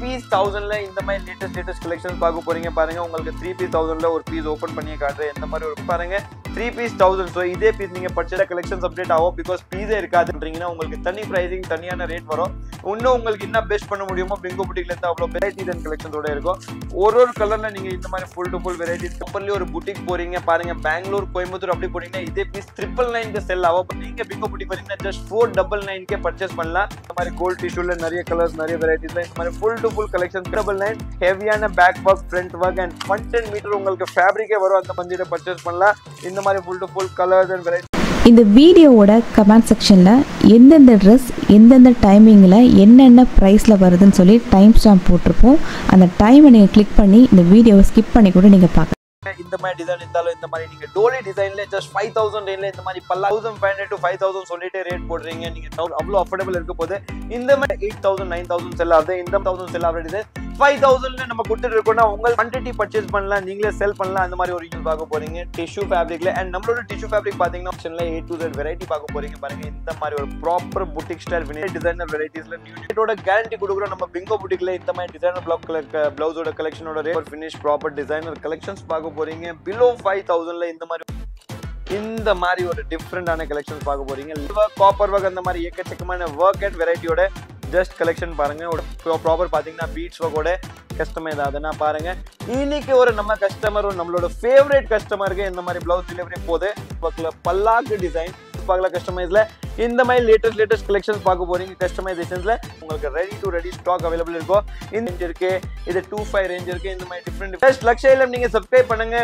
Piece 1000ல இந்த மாதிரி latest collection பார்க்க போறீங்க பாருங்க. உங்களுக்கு 3 பீஸ் 1000ல ஒரு பீஸ் ஓபன் பண்ணி காட்டுறேன் எந்த மாதிரி ஒரு பாருங்க 3 பீஸ் 1000. ஸோ இதே பீஸ் நீங்க பர்ச்சேஸ் கலெக்ஷன்ஸ் அப்டேட் ஆகும். பிகாஸ் பீஸே இருக்காதுன்றீங்கன்னா உங்களுக்கு தனி பிரைசிங் தனியான ரேட் வரும். இன்னும் உங்களுக்கு என்ன பெஸ்ட் பண்ண முடியுமோ பிங்கோ புட்டிக்ல இருந்து அவ்வளோ வெரைட்டிஸ் அண்ட் கலெக்ஷன்ஸோட இருக்கும். ஒரு கலர்ல நீங்க இந்த மாதிரி ஃபுல் டு ஃபுல் வெரைட்டிஸ் கம்பெனில ஒரு புட்டிக் போறீங்க பாருங்க, பெங்களூர் கோயம்புத்தூர் அப்படி போறீங்கன்னா இதே பீஸ் 999 செல் ஆகும். நீங்க பிங்கோ புட்டிக் வரீங்கன்னா ஜஸ்ட் 499 பர்ச்சேஸ் பண்ணலாம். இந்த மாதிரி கோல்ட் டிஷ்யூல நிறைய கலர்ஸ் நிறைய வெரைட்டிஸ்ல இந்த மாதிரி ஃபுல் டு ஃபுல் கலெக்ஷன் 999 ஹெவியான back work front work and 110 metre உங்களுக்கு ஃபேப்ரிக்கே வரும். அந்த மந்திர பர்ச்சேஸ் பண்ணலாம். இந்த மாதிரி full to full colours and variety. இந்த வீடியோவோட கமெண்ட் செக்ஷனில் எந்தெந்த ட்ரெஸ் எந்தெந்த டைமிங்கில் என்னென்ன ப்ரைஸில் வருதுன்னு சொல்லி டைம் ஸ்டாம்ப் போட்டிருப்போம். அந்த டைமை நீங்கள் கிளிக் பண்ணி இந்த வீடியோவை ஸ்கிப் பண்ணி கூட நீங்கள் பார்க்கலாம். இந்த மாதிரி டிசைன் இருந்தாலும் இந்த மாதிரி நீங்க டோலி டிசைன்ல ஜஸ்ட் 5000 ரேஞ்ச்ல இந்த மாதிரி 1500 to 5000 சொல்லிட்டு ரேட் போடுறீங்க. நீங்க அவ்வளவு அஃபோர்டபிள் இருக்க போது. இந்த மாதிரி 8000 9000 செல் ஆகுது. இந்த 1000 செல் ஆகுற டிசைன் 5000ல நம்ம கொடுத்துட்டு இருக்கோம்னா உங்க குவான்டிட்டி பர்ச்சேஸ் பண்ணலாம், நீங்களே செல் பண்ணலாம். அந்த மாதிரி ஒரு யூஸ் பார்க்க போறீங்க டிஷ்யூ ஃபேப்ரிக்ல. அண்ட் நம்மளோட டிஷ்யூ ஃபேப்ரிக் பாத்தீங்கன்னா ஆப்ஷன்ல A to Z வெரைட்டி பார்க்க போறீங்க பாருங்க. இந்த மாதிரி ஒரு proper boutique style finish designer வெரைட்டிஸ்ல நியூட்டோட கேரண்டி கொடுக்குறோம் நம்ம பிங்கோ புட்டிக்ல. இந்த மாதிரி டிசைனர் பிளவுஸோட கலெக்ஷனோட rate finish proper designer collections பார்க்க போறீங்க. பிலோ 5000ல இந்த மாதிரி ஒரு டிஃப்ரெண்டான கலெக்ஷன்ஸ் பார்க்க போறீங்க. காப்பர் ஒர்க் அந்த மாதிரி ஏக்கச்சக்கமான ஒர்க் அண்ட் வெரைட்டியோட ஜஸ்ட் கலெக்ஷன் பாருங்க. ப்ராப்பர் பாத்தீங்கன்னா பீட்ஸ் ஒர்க்கோட கஸ்டமைஸ் ஆகுதுன்னா பாருங்க. இன்னைக்கு ஒரு நம்ம கஸ்டமர் நம்மளோட ஃபேவரட் கஸ்டமருக்கு இந்த மாதிரி பிளவுஸ் டெலிவரி போகுது. பல்லாக்கு டிசைன் பார்க்கல கஸ்டமைஸ்ல இந்த மாதிரி லேட்டஸ்ட் கலெக்ஷன்ஸ் பார்க்க போறீங்க. கஸ்டமைசேஷன்ஸ்ல உங்களுக்கு ரெடி ஸ்டாக் அவைலபிள் இருக்கும். இந்த ரேஞ்ச் இருக்கு, இது 25 ரேஞ்ச் இருக்கு. இந்த மாதிரி டிஃப்ரெண்ட் லக்ஷைலம் நீங்க சப்ஸ்கிரைப் பண்ணுங்க.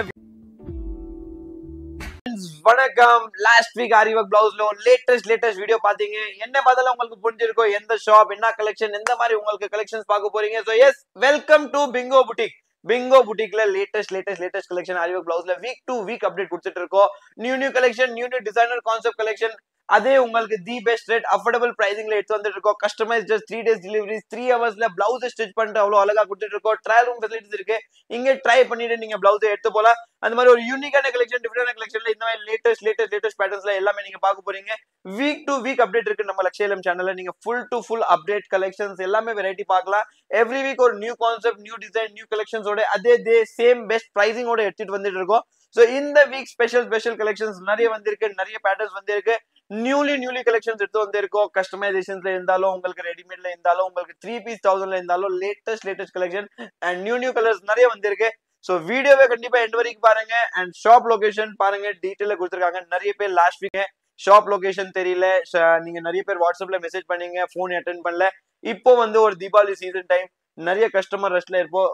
வணக்கம். லாஸ்ட் வீக் ஆரி ஒர்க் பிளவுஸ்ல லேட்டஸ்ட் வீடியோ பாத்தீங்க. என்ன பதில உங்களுக்கு புரிஞ்சிருக்கோ எந்த ஷாப் என்ன கலெக்ஷன் எந்த மாதிரி உங்களுக்கு கலெக்ஷன்ஸ் பார்க்க போறீங்க. So yes welcome to Bingo boutique. Bingo புட்டிக்ல லேட்டஸ்ட் கலெக்ஷன் ஆரி ஒர்க் பிளவுஸ்ல வீக் டு வீக் அப்டேட் கொடுத்துட்டு இருக்கோம். New collection new designer concept collection அதே உங்களுக்கு தி பெஸ்ட் ரேட் அஃபோர்டபிள் பிரைசிங்ல எடுத்து வந்துட்டு இருக்கோம். Customise just 3 days delivery 3 hours blouse stitch பண்ணிட்டு அவ்வளவு அழகா கொடுத்துட்டு இருக்கோம். ட்ரையல் ரூம் ஃபெசிலிட்டிஸ் இருக்கு. இங்க ட்ரை பண்ணிட்டு நீங்க பிளவுஸ் எடுத்து போலாம். அந்த மாதிரி ஒரு யூனிக்கான கலெக்ஷன் டிஃபரெண்டான கலெக்ஷன்ல இந்த மாதிரி லேட்டஸ்ட் பேட்டர்ன்ஸ்ல எல்லாமே நீங்க பார்க்க போறீங்க. வீக் டு வீக் அப்டேட் இருக்கு நம்ம லக்ஷைலம் சேனல்ல. நீங்க full to full update collections எல்லாமே வெரைட்டி பார்க்கலாம். எவ்ரி வீக் ஒரு new concept new design new கலெக்ஷன்ஸோட அதே சேம் பெஸ்ட் பிரைசிங்கோட எடுத்துட்டு வந்துட்டு இருக்கோம். சோ இந்த வீக் ஸ்பெஷல் கலெக்ஷன்ஸ் நிறைய வந்திருக்கு. நிறைய பேட்டர்ன்ஸ் வந்திருக்கு. நியூலி கலெக்ஷன்ஸ் எடுத்து வந்திருக்கோம். கஸ்டமைசேஷன்ஸ்ல இருந்தாலும் உங்களுக்கு ரெடிமேட்ல இருந்தாலும் உங்களுக்கு 3 பீஸ் 1000ல இருந்தாலும் latest collection and new colours நிறைய வந்திருக்கு. சோ வீடியோவை கண்டிப்பா எண்ட் வரைக்கும் பாருங்க. அண்ட் ஷாப் லொகேஷன் பாருங்க டீடைலா கொடுத்துருக்காங்க. நிறைய பேர் லாஸ்ட் வீக் ஷாப் லொகேஷன் தெரியல, நீங்க நிறைய பேர் வாட்ஸ்அப்ல மெசேஜ் பண்ணீங்க, போன் அட்டென்ட் பண்ணல. இப்போ ஒரு தீபாவளி சீசன் டைம் நிறைய கஸ்டமர் ரஷ்ல இருப்போம்,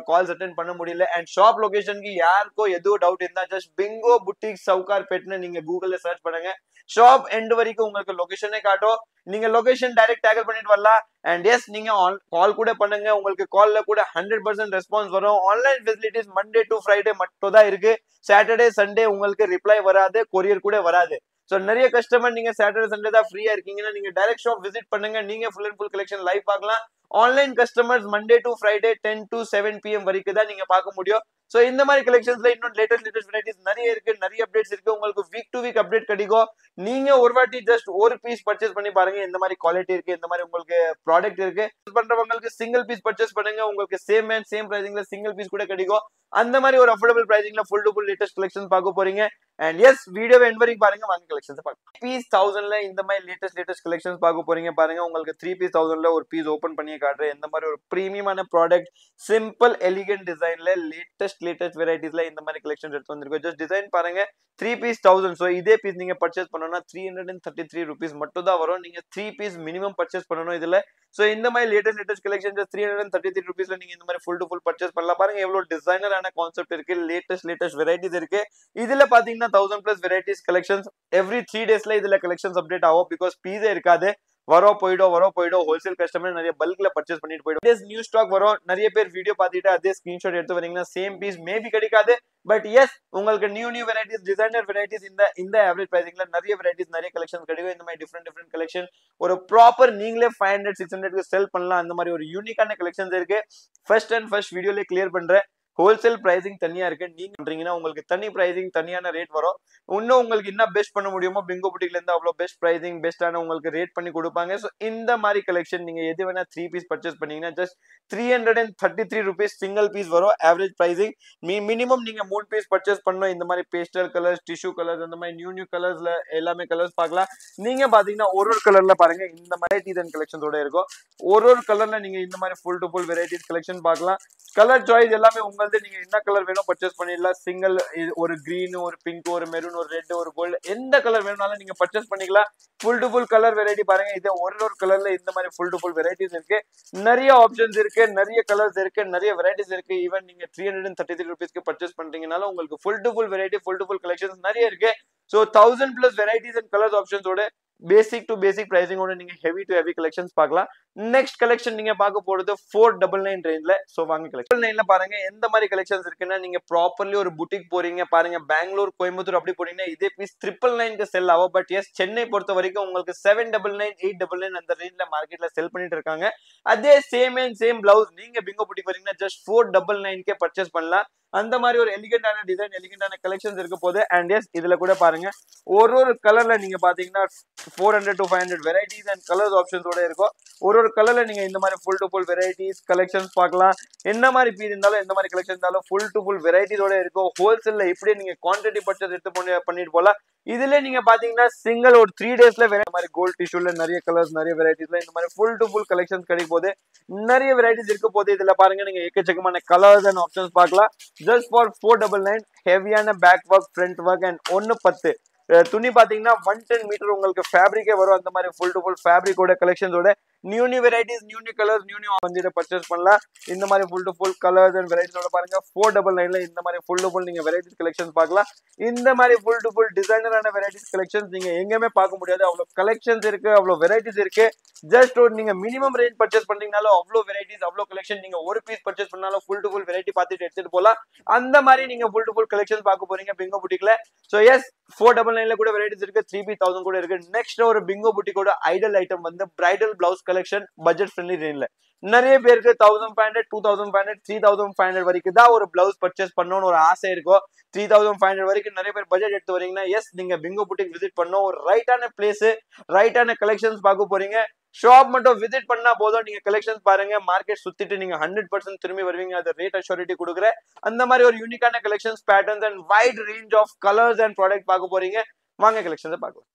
கால்ஸ் அட்டென்ட் பண்ண முடியல. அண்ட் ஷாப் லொகேஷனுக்கு யாருக்கோ எதுவும் டவுட் இருந்தா ஜஸ்ட் பிங்கோ புட்டிக் சவுகார் பெட்னு நீங்க கூகுள்ல சர்ச் பண்ணுங்க. ஷாப் எண்ட் வரைக்கும் உங்களுக்கு லொகேஷனே காட்டும். நீங்க லொகேஷன் டைரக்ட் டேக்கல் பண்ணிட்டு வரலாம். அண்ட் எஸ் நீங்க கால் கூட பண்ணுங்க. உங்களுக்கு கால்ல கூட 100% ரெஸ்பான்ஸ் வரும். Online facilities Monday to Friday மட்டும் தான் இருக்கு. சாட்டர்டே சண்டே உங்களுக்கு ரிப்ளை வராது, கொரியர் கூட வராது. சோ நிறைய கஸ்டமர் நீங்க சாட்டர்டே சண்டே தான் ஃப்ரீயா இருக்கீங்கன்னா நீங்க டைரக்ட் ஷாப் விசிட் பண்ணுங்க. நீங்க full and full collection live பார்க்கலாம். Online customers Monday to Friday 10 to 7 PM வரைக்கும் தான் நீங்க பார்க்க முடியும். சோ இந்த மாதிரி கலெக்ஷன்ஸ்ல இன்னும் லேட்டஸ்ட் வெரைட்டிஸ் நிறைய இருக்கு, நிறைய அப்டேட்ஸ் இருக்கு. உங்களுக்கு வீக் டு வீக் அப்டேட் கிடைக்கும். நீங்க ஒரு வாட்டி ஜஸ்ட் ஒரு பீஸ் பர்ச்சேஸ் பண்ணி பாருங்க. இந்த மாதிரி குவாலிட்டி இருக்கு, இந்த மாதிரி உங்களுக்கு ப்ராடக்ட் இருக்கு. பண்றவங்களுக்கு சிங்கிள் பீஸ் பர்ச்சேஸ் பண்ணுங்க. உங்களுக்கு சேம் பிரைசிங்ல சிங்கிள் பீஸ் கூட கிடைக்கும். அந்த மாதிரி ஒரு அஃபோர்டபிள் பிரைசிங்ல full to full latest collection பார்க்க போறீங்க. அண்ட் எஸ் வீடியோவை எண்ட் வரைக்கும் பாருங்க. வாங்க கலெக்ஷன்ஸ் பார்க்கலாம். பீஸ் 1000ல இந்த மாதிரி லேட்டஸ்ட் கலெக்ஷன்ஸ் பார்க்க போறீங்க பாருங்க. உங்களுக்கு 3 பீஸ் 1000ல ஒரு பீஸ் ஓபன் பண்ணி காட்டுறேன். இந்த மாதிரி ஒரு பிரீமியமான ப்ராடக்ட் சிம்பிள் எலிகன்ட் டிசைன்ல லேட்டஸ்ட் வெரைட்டிஸ்ல இந்த மாதிரி கலெக்ஷன்ஸ் எடுத்து வந்திருக்கோம். ஜஸ்ட் டிசைன் பாருங்க. 3 பீஸ் 1000. சோ இதே பீஸ் நீங்க பர்ச்சேஸ் பண்ணனும்னா 333 rupees மட்டும் தான் வரும். நீங்க 3 பீஸ் மினிமம் பர்ச்சேஸ் பண்ணனும் இதுல. சோ இந்த மாதிரி லேட்டஸ்ட் கலெக்ஷன் ஜஸ்ட் 333 rupeesல நீங்க இந்த மாதிரி ஃபுல் டு ஃபுல் பர்ச்சேஸ் பண்ணலாம். பாருங்க எவ்வளவு டிசைனரான கான்செப்ட் இருக்கு. லேட்டஸ்ட் வெரைட்டிஸ் இருக்கு. இதுல பாத்தீங்கன்னா 1000+ வெரைட்டிஸ் கலெக்ஷன்ஸ் எவ்ரி 3 daysல இதுல கலெக்ஷன்ஸ் அப்டேட் ஆகும். பிகாஸ் பீஸே இருக்காது. வரோம் போயிடும். ஹோல்சேல் கஸ்டமர் நிறைய பல்க்ல பர்ச்சேஸ் பண்ணிட்டு போயிடும். நியூ ஸ்டாக் வரும். நிறைய பேர் வீடியோ பார்த்துட்டு அதே ஸ்கிரீன்ஷாட் எடுத்து வரீங்கன்னா சேம் பீஸ் மேபி கிடைக்காது. பட் எஸ் உங்களுக்கு நியூ வெரைட்டிஸ் டிசைனர் வெரைட்டிஸ் இந்த ஆவரேஜ் பிரைசிங்ல நிறைய வெரைட்டிஸ் நிறைய கலெக்ஷன்ஸ் கிடைக்கும். இந்த மாதிரி டிஃப்ரெண்ட் கலெக்ஷன் ஒரு ப்ராப்பர் நீங்களே 500 600 செல் பண்ணலாம். அந்த மாதிரி ஒரு யூனிக்கான கலெக்ஷன்ஸ் இருக்கு. ஃபர்ஸ்ட் வீடியோல கிளியர் பண்றேன். ஹோல்சேல் பிரைசிங் தனியா இருக்கு. நீங்க பண்றீங்கன்னா உங்களுக்கு தனி பிரைசிங் தனியான ரேட் வரும். இன்னும் உங்களுக்கு என்ன பெஸ்ட் பண்ண முடியுமோ பிங்கோ புட்டிக்ல இருந்து அவ்வளவு பெஸ்ட் பிரைசிங் பெஸ்டான உங்களுக்கு ரேட் பண்ணி கொடுப்பாங்க. ஸோ இந்த மாதிரி கலெக்ஷன் நீங்க எது வேணா 3 பீஸ் பர்ச்சேஸ் பண்ணீங்கன்னா ஜஸ்ட் 333 rupees சிங்கிள் பீஸ் வரும். ஆவரேஜ் பிரைசிங் மினிமம் நீங்க 3 பீஸ் பர்ச்சேஸ் பண்ணணும். இந்த மாதிரி பேஸ்டல் கலர்ஸ், டிஷ்யூ கலர்ஸ், அந்த மாதிரி நியூ கலர்ஸ்ல எல்லாமே கலர்ஸ் பார்க்கலாம். நீங்க பாத்தீங்கன்னா ஒரு கலர்ல பாருங்க இந்த மாதிரி வெரைட்டிஸ் கலெக்ஷன்ஸோட இருக்கும். ஒரு கலர்ல நீங்க இந்த மாதிரி full to full varieties collection பார்க்கலாம். கலர் சாய்ஸ் எல்லாமே உங்களது. நீங்க என்ன கலர் வேணும் பர்ச்சேஸ் பண்ணிடலாம். சிங்கிள் ஒரு கிரீன், ஒரு பிங்க், ஒரு மெரூன், ஒரு ரெட், ஒரு கோல்டு, எந்த கலர் வேணும்னாலும் நீங்க பர்ச்சேஸ் பண்ணிக்கலாம். Full to full colour variety பாருங்க. இது ஒரு கலர்ல இந்த மாதிரி ஃபுல் டு ஃபுல் வெரைட்டிஸ் இருக்கு. நிறைய ஆப்ஷன்ஸ் இருக்கு, நிறைய கலர்ஸ் இருக்கு, நிறைய வெரைட்டிஸ் இருக்கு. ஈவன் நீங்க 333 rupeesக்கு பர்ச்சேஸ் பண்றீங்கனாலும் உங்களுக்கு full to full variety, full to full collections நிறைய இருக்கு. ஸோ 1000+ வெரைட்டிஸ் அண்ட் கலர்ஸ் ஆப்ஷன்ஸோட பேசிக் டு பேசிக் பிரைசிங்கோட நீங்க ஹெவி டு ஹெவி கலெக்ஷன்ஸ் பார்க்கலாம். நெக்ஸ்ட் கலெக்ஷன் நீங்க பார்க்க போறது 499 ரேஞ்ச்ல. சோ வாங்க கலெக்ஷன் 9ல பாருங்க எந்த மாதிரி கலெக்ஷன்ஸ் இருக்குன்னா, நீங்க ப்ராப்பர்லி ஒரு புட்டிக் போறீங்க பாருங்க, பெங்களூர், கோயம்புத்தூர் அப்படி போறீங்கன்னா இதே பீஸ் 999க்கு செல் ஆகும். பட் எஸ் சென்னை பொறுத்த வரைக்கும் உங்களுக்கு 799, 899 அந்த ரேஞ்ச்ல மார்க்கெட்ல செல் பண்ணிட்டு இருக்காங்க. அதே சேம் பிளவுஸ் நீங்க பிங்கோ புட்டிக் வரீங்கன்னா ஜஸ்ட் 499க்கே பர்ச்சேஸ் பண்ணலாம். அந்த மாதிரி ஒரு எலிகென்டான டிசைன், எலிகென்டான கலெக்ஷன்ஸ் இருக்க போது. அண்ட் எஸ் இதுல கூட பாருங்க ஒரு கலர்ல நீங்க பாத்தீங்கன்னா 400 to 500 வெரைட்டிஸ் அண்ட் கலர்ஸ் ஆப்ஷன்ஸோட இருக்கும். ஒரு கலர்ல நீங்க இந்த மாதிரி full to full varieties collections பார்க்கலாம். என்ன மாதிரி பீஸ் இருந்தாலும் எந்த மாதிரி கலெக்ஷன் இருந்தாலும் ஃபுல் டு ஃபுல் வெரைட்டிஸோட இருக்கும். ஹோல்சேல்ல இப்படி நீங்க குவான்டிட்டி பர்ச்சேஸ் எடுத்து பண்ணிட்டு போலாம். இதுல நீங்க பாத்தீங்கன்னா சிங்கிள் ஒரு 3 daysல வேற மாதிரி கோல்ட் டிஷ்யூல நிறைய கலர்ஸ், நிறைய வெரைட்டிஸ்ல இந்த மாதிரி ஃபுல் டு ஃபுல் கலெக்ஷன்ஸ் கிடைக்கும் போது நிறைய வெரைட்டிஸ் இருக்க போது. இதுல பாருங்க நீங்க எக்கச்சக்கமான கலர்ஸ் அண்ட் ஆப்ஷன்ஸ் பார்க்கலாம். ஜஸ்ட் ஃபார் 499 ஹெவியான back work, front work and 110 துணி பாத்தீங்கன்னா 110 மீட்டர் உங்களுக்கு ஃபேப்ரிக்கே வரும். அந்த மாதிரி ஃபுல் டு ஃபுல் ஃபேப்ரிக்கோட கலெக்ஷன்ஸோட new varieties, new colours, new வந்து பர்ச்சேஸ் பண்ணலாம். இந்த மாதிரி full to full colours and வெரைட்டிஸோட பாருங்க 499ல இந்த மாதிரி ஃபுல் டு ஃபுல் நீங்க வெரைட்டிஸ் கலெக்ஷன்ஸ் பார்க்கலாம். இந்த மாதிரி ஃபுல் டு ஃபுல் டிசைனரான வெரைட்டிஸ் கலெக்ஷன்ஸ் நீங்க எங்கேயுமே பார்க்க முடியாது. அவ்வளவு கலெக்ஷன்ஸ் இருக்கு, அவ்வளவு வெரைட்டிஸ் இருக்கு. ஜஸ்ட் ஒரு நீங்க மினிமம் ரேஞ்ச் பர்ச்சேஸ் பண்றீங்கனாலும் அவ்வளவு வெரைட்டிஸ், அவ்வளவு கலெக்ஷன். நீங்க ஒரு பீஸ் பர்ச்சேஸ் பண்ணாலும் ஃபுல் டு ஃபுல் வெரைட்டி பார்த்துட்டு எடுத்துட்டு போலாம். அந்த மாதிரி நீங்க ஃபுல் டு ஃபுல் கலெக்ஷன் பார்க்க போறீங்க பிங்கோ புட்டிக்ல. சோ எஸ் 499ல கூட வெரைட்டிஸ் இருக்கு, 3P1000 கூட இருக்கு. நெக்ஸ்ட் ஒரு பிங்கோ புட்டிக்கோட ஐடல் ஐட்டம் வந்து bridal blouse collection budget friendly ரேஞ்ச்ல. நிறைய பேருக்கு 1500, 2500, 3500 வரைக்கும் தான் ஒரு பிளவுஸ் பர்ச்சேஸ் பண்ணணும்னு ஒரு ஆசை இருக்கும். 3500 வரைக்கும் நிறைய பேர் பட்ஜெட் எடுத்து வரீங்கன்னா எஸ் நீங்க பிங்கோ புட்டிக் விசிட் பண்ணோம். ஒரு ரைட்டான பிளேஸ், ரைட்டான கலெக்ஷன்ஸ் பார்க்க போறீங்க. ஷாப் மட்டும் விசிட் பண்ணா போதும். நீங்க கலெக்ஷன்ஸ் பாருங்க, மார்க்கெட் சுத்திட்டு நீங்க 100% திரும்பி வருவீங்க. அது ரேட் அஷ்யூரிட்டி கொடுக்குற அந்த மாதிரி ஒரு யூனிக்கான collections, patterns and wide range of colours and product பார்க்க போறீங்க. வாங்க கலெக்ஷன்ஸ் பார்க்கலாம்.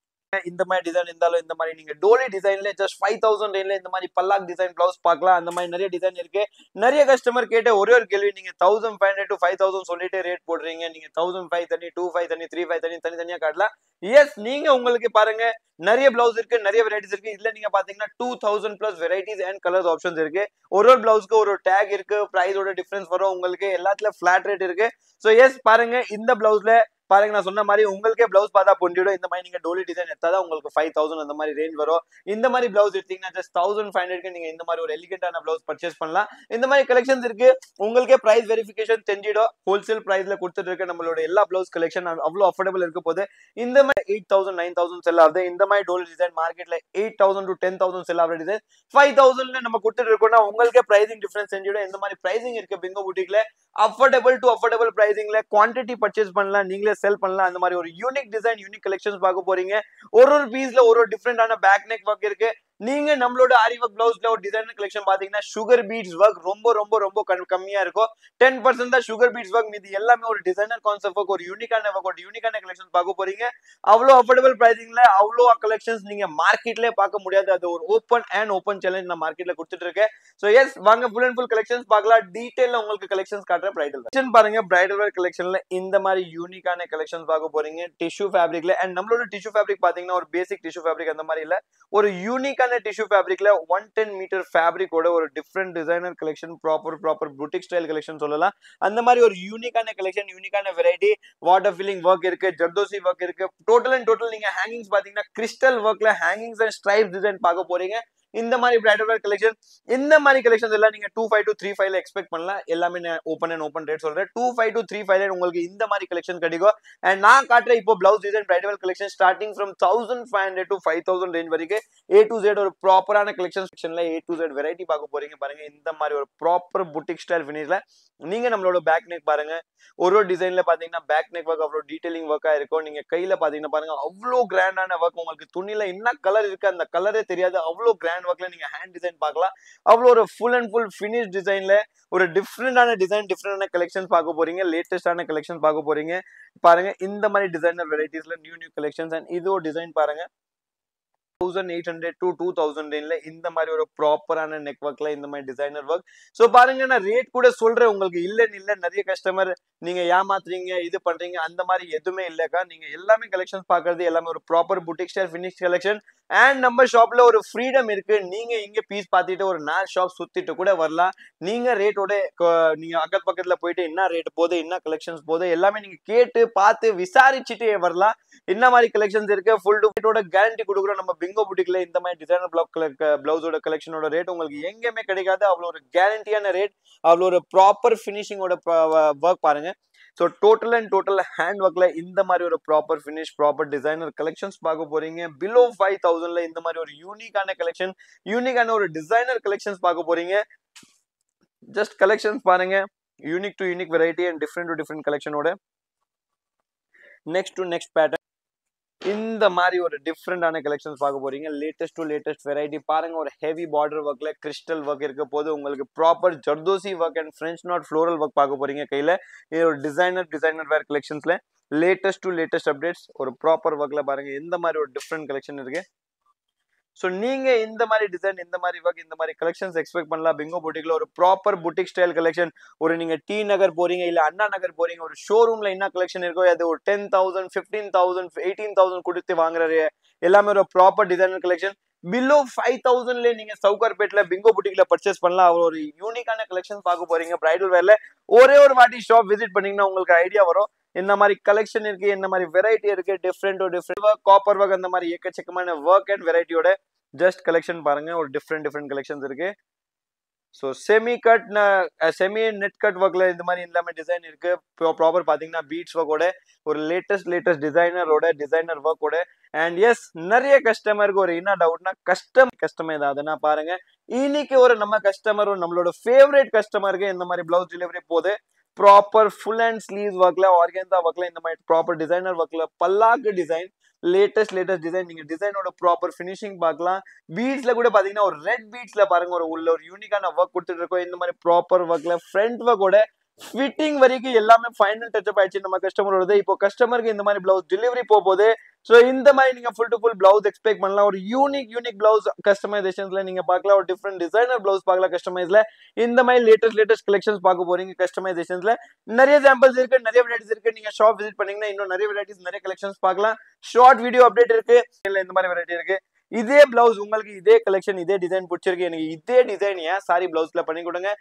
இந்த மாதிரி டிசைன் இருந்தாலும் இந்த மாதிரி நீங்க டோலி டிசைன்ல ஜஸ்ட் 5000 ரேஞ்ச்ல இந்த மாதிரி பல்லாக் டிசைன் பிளவுஸ் பார்க்கலாம். அந்த மாதிரி நிறைய டிசைன் இருக்கு. நிறைய கஸ்டமர் கேட்ட ஒரே ஒரு கேள்வி, நீங்க 1500 to 5000 சொல்லிட்டு ரேட் போடுறீங்க. நீங்க 1500 தனி, 2500 தனி, 3500 தனித்தனியா காட்டலாம். எஸ் நீங்க உங்களுக்கு பாருங்க நிறைய பிளவுஸ் இருக்கு, நிறைய வெரைட்டிஸ் இருக்கு. இதுல நீங்க பாத்தீங்கன்னா 2000+ வெரைட்டிஸ் அண்ட் கலர்ஸ் ஆப்ஷன்ஸ் இருக்கு. ஒரு பிளவுஸ்க்கு ஒரு டேக் இருக்கு, பிரைஸோட டிஃபரன்ஸ் வரும் உங்களுக்கு. எல்லாத்துல ஃபிளாட் ரேட் இருக்கு. சோ எஸ் பாருங்க இந்த பிளவுஸ்ல பாருங்க நான் சொன்ன மாதிரி உங்களுக்கே பிளவுஸ் பார்த்தா பொண்டிடும். இந்த மாதிரி நீங்க டோலி டிசைன் எடுத்தாதான் உங்களுக்கு 5000 அந்த மாதிரி ரேஞ்ச் வரும். இந்த மாதிரி பிளவுஸ் எடுத்தீங்கன்னா ஜஸ்ட் 1500க்கு நீங்க இந்த மாதிரி ஒரு எலிகென்டான பிளவுஸ் பர்ச்சேஸ் பண்ணலாம். இந்த மாதிரி கலெக்ஷன்ஸ் இருக்கு. உங்களுக்கே பிரைஸ் வெரிஃபிகேஷன் தெரிஞ்சிடும். ஹோல்சேல் பிரைஸ்ல கொடுத்துட்டு இருக்க நம்மளோட எல்லா பிளவுஸ் கலெக்ஷன் அவ்வளவு அஃபோர்டபிள் இருக்க போது. இந்த மாதிரி 8000, 9000 செல் ஆகுது. இந்த மாதிரி டோலி டிசைன் மார்க்கெட்ல 8000 to 10000 செல் ஆகுற டிசைன் 5000ல நம்ம கொடுத்துட்டு இருக்கோம்னா உங்களுக்கே பிரைசிங் டிஃபரன்ஸ் தெரிஞ்சிடும். இந்த மாதிரி பிரைசிங் இருக்கு பிங்கோ புட்டிக்ல. அஃபோர்டபிள் டு அஃபோர்டபிள் பிரைசிங்ல குவான்டிட்டி பர்ச்சேஸ் பண்ணலாம், நீங்களே செல் பண்ணலாம். அந்த மாதிரி ஒரு யூனிக் டிசைன், யூனிக் கலெக்ஷன்ஸ் பார்க்க போறீங்க. ஒரு பீஸ்ல ஒரு டிஃபரெண்டான பேக் நெக் ஒர்க் இருக்கு. நீங்க நம்மளோட ஆரி ஒர்க் பிளவுஸ்ல ஒரு டிசைனர் கலெக்ஷன் பாத்தீங்கன்னா சுகர் பீட்ஸ் ஒர்க் ரொம்ப கம்மியா இருக்கும். 10% தான் சுகர் பீட்ஸ் ஒர்க். மீதி எல்லாமே ஒரு டிசைனர் கான்செப்ட் ஒர்க், ஒரு யூனிக்கான ஒர்க், ஒரு யூனிக்கான கலெக்ஷன் பார்க்க போறீங்க. அவ்வளோ அஃபோர்டபிள் பிரைசிங்ல அவ்வளோ கலெக்ஷன்ஸ் நீங்க மார்க்கெட்ல பார்க்க முடியாது. அது ஒரு ஓப்பன் சேலஞ்ச் நான் மார்க்கெட்ல கொடுத்துட்டு இருக்கேன். சோ எஸ் வாங்க ஃபுல் அண்ட் ஃபுல் கலெக்ஷன்ஸ் பார்க்கலாம். டீடைல்ல உங்களுக்கு கலெக்ஷன்ஸ் காட்டுற பிரைடல் கலெக்ஷன் பாருங்க. பிரைடல் வேர் கலெக்ஷன்ல இந்த மாதிரி யூனிக்கான கலெக்ஷன்ஸ் பார்க்க போறீங்க டிஷ்யூ ஃபேப்ரிக்ல. அண்ட் நம்மளோட டிஷ்யூ ஃபேப்ரிக் பாத்தீங்கன்னா ஒரு பேசிக் டிஷ்யூ ஃபேப்ரிக் அந்த மாதிரி இல்ல, ஒரு யூனிக்கான டிஷ்யூ ஃபேப்ரிக்ல 110 மீட்டர் ஃபேப்ரிக்கோட ஒரு different designer collection, proper boutique style collection சொல்லலாம். அந்த மாதிரி ஒரு யூனிக்கான கலெக்ஷன், யூனிக்கான வெரைட்டி. வாட்டர் ஃபில்லிங் ஒர்க் இருக்கு, ஜர்தோசி ஒர்க் இருக்கு. டோட்டல் நீங்க ஹேங்கிங்ஸ் பாத்தீங்கன்னா கிறிஸ்டல் ஒர்க்ல ஹேங்கிங்ஸ் அண்ட் ஸ்ட்ரைப்ஸ் டிசைன் பார்க்க போறீங்க. இந்த மாதிரி பிரைடல் வேர் கலெக்ஷன் இந்த மாதிரி கலெக்ஷன்ஸ் எல்லாம் நீங்க 25 to 35 எக்ஸ்பெக்ட் பண்ணலாம். எல்லாமே ஓப்பன் ரேட் சொல்றேன். 25 to 35 உங்களுக்கு இந்த மாதிரி கலெக்ஷன் கிடைக்கும். அண்ட் நான் காட்டுற இப்போ blouse design bridal where collection starting from 1500 to 5000 range வரைக்கும் A to Z ஒரு ப்ராப்பரான கலெக்ஷன் செக்ஷன்ல A to Z வெரைட்டி பார்க்க போறீங்க. பாருங்க இந்த மாதிரி ஒரு ப்ராப்பர் புட்டிக் ஸ்டைல் ஃபினிஷ்ல நீங்க நம்மளோட பேக் நெக் பாருங்க. ஒரு டிசைன்ல பாத்தீங்கன்னா பேக் நெக் ஒர்க் அவ்வளவு டீடைலிங் ஒர்க்கா இருக்கும். நீங்க கையில பாத்தீங்கன்னா பாருங்க அவ்வளவு கிராண்டான ஒர்க். உங்களுக்கு துணியில என்ன கலர் இருக்கு அந்த கலரே தெரியாது. அவ்வளவு கிராண்ட் ஒர்க்ல நீங்க ஹேண்ட் டிசைன் பார்க்கலாம். அவ்வளவு ஒரு ஃபுல் அண்ட் ஃபுல் ஃபினிஷ் டிசைன்ல ஒரு டிஃப்ரெண்டான டிசைன் டிஃப்ரெண்டான கலெக்ஷன் பார்க்க போறீங்க. லேட்டஸ்டான கலெக்ஷன் பார்க்க போறீங்க. பாருங்க இந்த மாதிரி டிசைனர் வெரைட்டிஸ்ல நியூ கலெக்ஷன்ஸ். அண்ட் இது ஒரு டிசைன் பாருங்க 1800 to 2000 ரேஞ்ச்ல இந்த மாதிரி ஒரு ப்ராப்பரான நெக் ஒர்க்ல இந்த மாதிரி டிசைனர் ஒர்க். சோ பாருங்க நான் ரேட் கூட சொல்றேன் உங்களுக்கு. இல்ல நிறைய கஸ்டமர் நீங்க ஏமாத்துறீங்க இது பண்றீங்க அந்த மாதிரி எதுவுமே இல்லக்கா. நீங்க எல்லாமே கலெக்ஷன்ஸ் பாக்குறது எல்லாமே ஒரு proper boutique style finish collection. And நம்ம ஷாப்ல ஒரு ஃப்ரீடம் இருக்கு. நீங்க இங்க பீஸ் பார்த்துட்டு ஒரு 4 ஷாப் சுத்திட்டு கூட வரலாம். நீங்க ரேட்டோட நீங்க அக்கத்து பக்கத்துல போயிட்டு என்ன ரேட் போகுது என்ன கலெக்ஷன்ஸ் போகுது எல்லாமே நீங்க கேட்டு பார்த்து விசாரிச்சுட்டு வரலாம். என்ன மாதிரி கலெக்ஷன்ஸ் இருக்கு ஃபுல் ரேட்டோட கேரண்டி கொடுக்குறோம். நம்ம பிங்கோ புட்டிக்ல இந்த மாதிரி டிசைனர் பிளவுஸோட கலெக்ஷனோட ரேட் உங்களுக்கு எங்கேயுமே கிடைக்காது. அவ்வளோ ஒரு கேரண்டியான ரேட், அவ்வளோ ஒரு ப்ராப்பர் ஃபினிஷிங்கோட ஒர்க் பாருங்க. ஸோ டோட்டல் ஹேண்ட் ஒர்க்ல இந்த மாதிரி ஒரு proper finish proper designer collections பார்க்க போறீங்க. பிலோ 5000ல இந்த மாதிரி ஒரு யூனிக்கான கலெக்ஷன் யூனிக்கான ஒரு டிசைனர் கலெக்ஷன்ஸ் பார்க்க போறீங்க. ஜஸ்ட் கலெக்ஷன்ஸ் பாருங்க. Unique to unique variety and different to different கலெக்ஷனோட நெக்ஸ்ட் டு நெக்ஸ்ட் பேட்டர்ன் இந்த மாதிரி ஒரு டிஃப்ரெண்டான கலெக்ஷன்ஸ் பார்க்க போறீங்க. லேட்டஸ்ட் டு லேட்டஸ்ட் வெரைட்டி பாருங்க. ஒரு ஹெவி பார்டர் ஒர்க்ல கிறிஸ்டல் ஒர்க் இருக்க போது உங்களுக்கு proper zardozi work and French knot floral work பார்க்க போறீங்க கையில. இது ஒரு டிசைனர் வேர் கலெக்ஷன்ஸ்ல லேட்டஸ்ட் டு லேட்டஸ்ட் அப்டேட்ஸ் ஒரு ப்ராப்பர் ஒர்க்ல பாருங்க. இந்த மாதிரி ஒரு டிஃப்ரெண்ட் கலெக்ஷன் இருக்கு. ஸோ நீங்க இந்த மாதிரி டிசைன் இந்த மாதிரி ஒர்க் இந்த மாதிரி கலெக்ஷன்ஸ் எக்ஸ்பெக்ட் பண்ணலாம். பிங்கோ புட்டிக்ல ஒரு ப்ராப்பர் புட்டிக் ஸ்டைல் கலெக்ஷன். ஒரு நீங்க டி நகர் போறீங்க இல்ல அண்ணா நகர் போறீங்க ஒரு ஷோரூம்ல என்ன கலெக்ஷன் இருக்கோ அது ஒரு 10,000 15,000 18,000 கொடுத்து வாங்குற எல்லாமே ஒரு ப்ராப்பர் டிசைனர் கலெக்ஷன். பிலோ 5000ல நீங்க சவுகார்பேட்ல பிங்கோ புட்டிக்ல பர்ச்சேஸ் பண்ணலாம். ஒரு யூனிக்கான கலெக்ஷன் பார்க்க போறீங்க. பிரைடல் வேர்ல ஒரே ஒரு வாட்டி ஷாப் விசிட் பண்ணீங்கன்னா உங்களுக்கு ஐடியா வரும் என்ன மாதிரி கலெக்ஷன் இருக்கு என்ன மாதிரி வெரைட்டி இருக்கு. டிஃப்ரெண்ட் ஒர்க் காப்பர் ஒர்க் அந்த மாதிரி எக்கச்சக்கமான ஒர்க் அண்ட் வெரைட்டியோட ஜஸ்ட் கலெக்ஷன் பாருங்க. ஒரு டிஃப்ரெண்ட் கலெக்ஷன்ஸ் இருக்கு. ஸோ செமி நெட் கட் ஒர்க்ல இந்த மாதிரி எல்லாமே டிசைன் இருக்கு. ப்ராப்பர் பாத்தீங்கன்னா பீட்ஸ் ஒர்க்கோட ஒரு லேட்டஸ்ட் டிசைனர் ஒர்க்கோட. அண்ட் எஸ் நிறைய கஸ்டமருக்கு ஒரு என்ன டவுட்னா கஸ்டமர் ஏதாவதுன்னா பாருங்க இன்னைக்கு ஒரு நம்ம கஸ்டமர் நம்மளோட ஃபேவரட் கஸ்டமருக்கு இந்த மாதிரி பிளவுஸ் டெலிவரி போகுது. ப்ராப்பர் ஃபுல் அண்ட் ஸ்லீவ் ஒர்க்ல ஆர்கென்சா ஒர்க்ல இந்த மாதிரி ப்ராப்பர் டிசைனர் ஒர்க்ல பல்லாக்கு டிசைன் லேட்டஸ்ட் டிசைன். நீங்க டிசைனோட ப்ராப்பர் ஃபினிஷிங் பார்க்கலாம். பீட்ஸ்ல கூட பாத்தீங்கன்னா ஒரு ரெட் பீட்ஸ்ல பாருங்க ஒரு உள்ள ஒரு யூனிக்கான ஒர்க் கொடுத்துட்டு இருக்கோம். இந்த மாதிரி ப்ராப்பர் ஒர்க்ல ஃப்ரண்ட் ஒர்க்கோட ஃபிட்டிங் வரைக்கும் எல்லாமே ஃபைனல் டச்சப் ஆயிடுச்சு நம்ம கஸ்டமரோட. இப்போ கஸ்டமருக்கு இந்த மாதிரி பிளவுஸ் டெலிவரி போகுது. ஸோ இந்த மாதிரி நீங்க full to full blouse expect பண்ணலாம். ஒரு யூனிக் பிளவுஸ் கஸ்டமைசேஷன்ஸ்ல நீங்க பார்க்கலாம். ஒரு டிஃப்ரெண்ட் டிசைனர் பிளவுஸ் பார்க்கலாம் கஸ்டமைஸ்ல. இந்த மாதிரி லேட்டஸ்ட் கலெக்ஷன்ஸ் பார்க்க போறீங்க. கஸ்டமைசேஷன்ஸ்ல நிறைய சாம்பிள்ஸ் இருக்கு, நிறைய வெரைட்டிஸ் இருக்கு. நீங்க ஷாப் விசிட் பண்ணீங்கன்னா இன்னும் நிறைய வெரைட்டிஸ் நிறைய கலெக்ஷன்ஸ் பார்க்கலாம். ஷார்ட் வீடியோ அப்டேட் இருக்கு. இந்த மாதிரி வெரைட்டி இருக்கு. இதே பிளவுஸ் உங்களுக்கு இதே கலெக்ஷன் இதே டிசைன் பிடிச்சிருக்கு எனக்கு இதே டிசைன் ஏன் சாரி பிளவுஸ்ல பண்ணி கொடுங்க.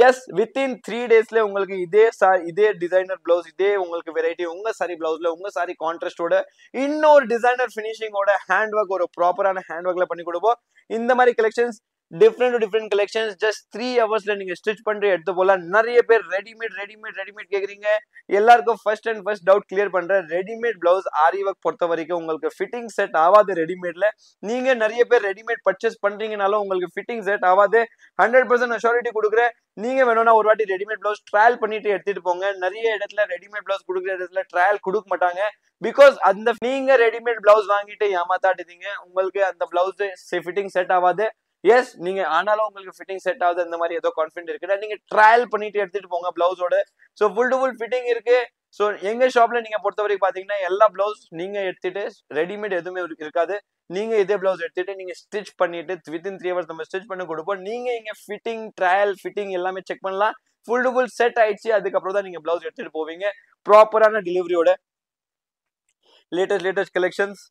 எஸ் வித்தின் 3 daysல உங்களுக்கு இதே டிசைனர் பிளவுஸ் இதே உங்களுக்கு வெரைட்டி உங்க சாரி பிளவுஸ்ல உங்க சாரி கான்ட்ராஸ்டோட இன்னொரு டிசைனர் பினிஷிங்கோட ஹேண்ட் ஒர்க் ஒரு ப்ராப்பரான ஹேண்ட் ஒர்க்ல பண்ணி கொடுப்போம். இந்த மாதிரி collections different collections just 3 hours நீங்க ஸ்டிச் பண்ணி எடுத்து போலாம். நிறைய பேர் ரெடிமேட் கேக்குறீங்க. எல்லாருக்கும் ஃபர்ஸ்ட் டவுட் கிளியர் பண்றேன். ரெடிமேட் பிளவுஸ் ஆரி ஒர்க் பொறுத்த வரைக்கும் உங்களுக்கு ஃபிட்டிங் செட் ஆகாது. ரெடிமேட்ல நீங்க நிறைய பேர் ரெடிமேட் பர்ச்சேஸ் பண்றீங்கனாலும் உங்களுக்கு ஃபிட்டிங் செட் ஆகாது. 100% அஷூரிட்டி கொடுக்குறேன். நீங்க வேணும்னா ஒரு வாட்டி ரெடிமேட் பிளவுஸ் ட்ரையல் பண்ணிட்டு எடுத்துட்டு போங்க. நிறைய இடத்துல ரெடிமேட் பிளவுஸ் கொடுக்குற இடத்துல ட்ரையல் கொடுக்க மாட்டாங்க. பிகாஸ் அந்த நீங்க ரெடிமேட் பிளவுஸ் வாங்கிட்டு ஏமாத்தாட்டுதீங்க. உங்களுக்கு அந்த பிளவுஸ் ஃபிட்டிங் செட் ஆகாது. எஸ் நீங்க ஆனாலும் உங்களுக்கு ஃபிட்டிங் செட் ஆகுது அந்த மாதிரி ஏதோ கான்ஃபிடென்ட் இருக்குன்னா நீங்க ட்ரையல் பண்ணிட்டு எடுத்துட்டு போங்க பிளவுஸோட. So full to full fitting இருக்கு. ஸோ எங்க ஷாப்ல நீங்க பொறுத்த வரைக்கும் பாத்தீங்கன்னா எல்லா பிளவுஸ் நீங்க எடுத்துட்டு ரெடிமேட் எதுவுமே இருக்காது. நீங்க இதே பிளவுஸ் எடுத்துட்டு நீங்க ஸ்டிச் பண்ணிட்டு வித்தின் 3 hours நம்ம ஸ்டிச் பண்ணி கொடுப்போம். நீங்க இங்க ஃபிட்டிங் ட்ரையல் ஃபிட்டிங் எல்லாமே செக் பண்ணலாம். ஃபுல் டு ஃபுல் செட் ஆயிடுச்சு. அதுக்கப்புறம் தான் நீங்க பிளவுஸ் எடுத்துட்டு போவீங்க ப்ராப்பரான டெலிவரியோட. லேட்டஸ்ட் கலெக்ஷன்ஸ்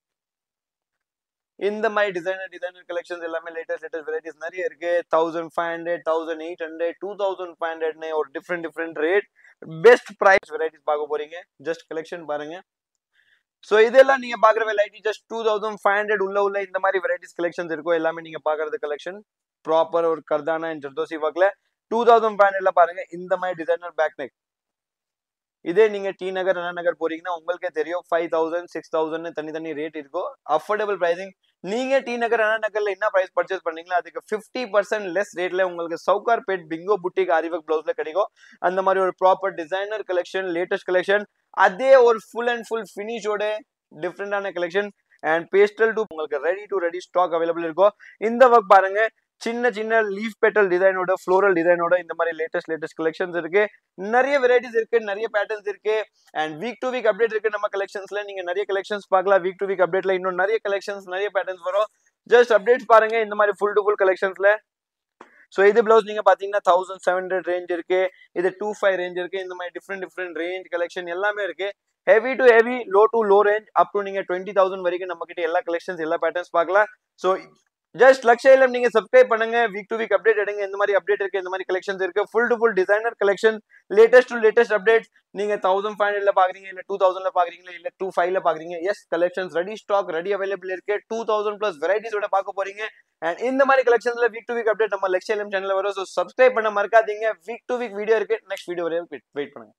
இந்த மாதிரி டிசைனர் கலெக்ஷன்ஸ் எல்லாமே லேட்டஸ்ட் வெரைட்டிஸ் நிறைய இருக்கு. 1500 1800 2500 ஒரு different rate best price varieties பார்க்க போறீங்க. ஜஸ்ட் கலெக்ஷன் பாருங்க. சோ இதெல்லாம் நீங்க பாக்குற வெரைட்டி ஜஸ்ட் 2500 உள்ள இந்த மாதிரி வெரைட்டிஸ் கலெக்ஷன்ஸ் இருக்கும். எல்லாமே நீங்க பாக்குறது கலெக்ஷன் ப்ராப்பர் ஒரு கர்தானா அண்ட் ஜர்தோசி ஒர்க்ல 2500 பாருங்க. இந்த மாதிரி டிசைனர் பேக் நெக். இதே நீங்க டி நகர் அண்ணா நகர் போறீங்கன்னா உங்களுக்கே தெரியும் 5000 6000 தனி ரேட் இருக்கும். Affordable pricing. நீங்க டி நகர் அண்ணா நகர்ல என்ன பிரைஸ் பர்ச்சேஸ் பண்ணீங்களோ அதுக்கு 50% லெஸ் ரேட்ல உங்களுக்கு சவுகார் பேட் பிங்கோ புட்டிக் ஆரிவர்க் பிளவுஸ்ல கிடைக்கும். அந்த மாதிரி ஒரு proper designer collection, latest collection, அதே ஒரு ஃபுல் அண்ட் ஃபுல் ஃபினிஷோட டிஃப்ரெண்டான கலெக்ஷன் அண்ட் பேஸ்டல் டு உங்களுக்கு ரெடி ஸ்டாக் அவைலபிள் இருக்கும். இந்த ஒர்க் பாருங்க, சின்ன லீஃப் பெட்டல் டிசைனோட ஃப்ளோரல் டிசைனோட இந்த மாதிரி லேட்டஸ்ட் கலெக்ஷன்ஸ் இருக்கு. நிறைய வெரைட்டிஸ் இருக்கு, நிறைய பேட்டர்ன்ஸ் இருக்கு and week to week update இருக்கு. நம்ம கலெக்ஷன்ஸ்ல நீங்க நிறைய கலெக்ஷன்ஸ் பார்க்கலாம். வீக் டு வீக் அப்டேட்ல இன்னும் நிறைய கலெக்ஷன்ஸ், நிறைய பேட்டர்ன்ஸ் வரும். ஜஸ்ட் அப்டேட்ஸ் பாருங்க இந்த மாதிரி ஃபுல் டு ஃபுல் கலெக்ஷன்ஸ்ல. சோ இது பிளவுஸ் நீங்க பாத்தீங்கன்னா 1700 ரேஞ்ச் இருக்கு, இது 25 ரேஞ்ச் இருக்கு. இந்த மாதிரி டிஃப்ரெண்ட் ரேஞ்ச் கலெக்ஷன் எல்லாமே இருக்கு. Heavy to heavy, low to low range, up to நீங்க 20,000 வரைக்கும் நம்ம கிட்ட எல்லா கலெக்ஷன்ஸ், எல்லா பேட்டர்ன்ஸ் பார்க்கலாம். சோ ஜஸ்ட் லக்ஷைலம் நீங்க சப்ஸ்கிரைப் பண்ணுங்க. வீக் டு வீக் அப்டேட் எடுங்க. இந்த மாதிரி அப்டேட் இருக்கு, இந்த மாதிரி கலெக்ஷன்ஸ் இருக்கு. Full to full designer collection, latest updates. நீங்க 1500 பாக்குறீங்க, இல்ல 2000 பாக்குறீங்க, இல்ல 25 பாக்குறீங்க. Yes, collections ready stock ready available இருக்கு. 2000 பிளஸ் வெரைட்டிஸோட பார்க்க போறீங்க. அண்ட் இந்த மாதிரி கலெக்ஷன்ஸ்ல வீக் டு வீக் அப்டேட் நம்ம லக்ஷைலம் சேனல்ல வரும். சோ சப்ஸ்கிரைப் பண்ண மறக்காதீங்க. வீக் டு வீக் வீடியோ இருக்கு. நெக்ஸ்ட் வீடியோ வரைக்கும் வெயிட் பண்ணுங்க.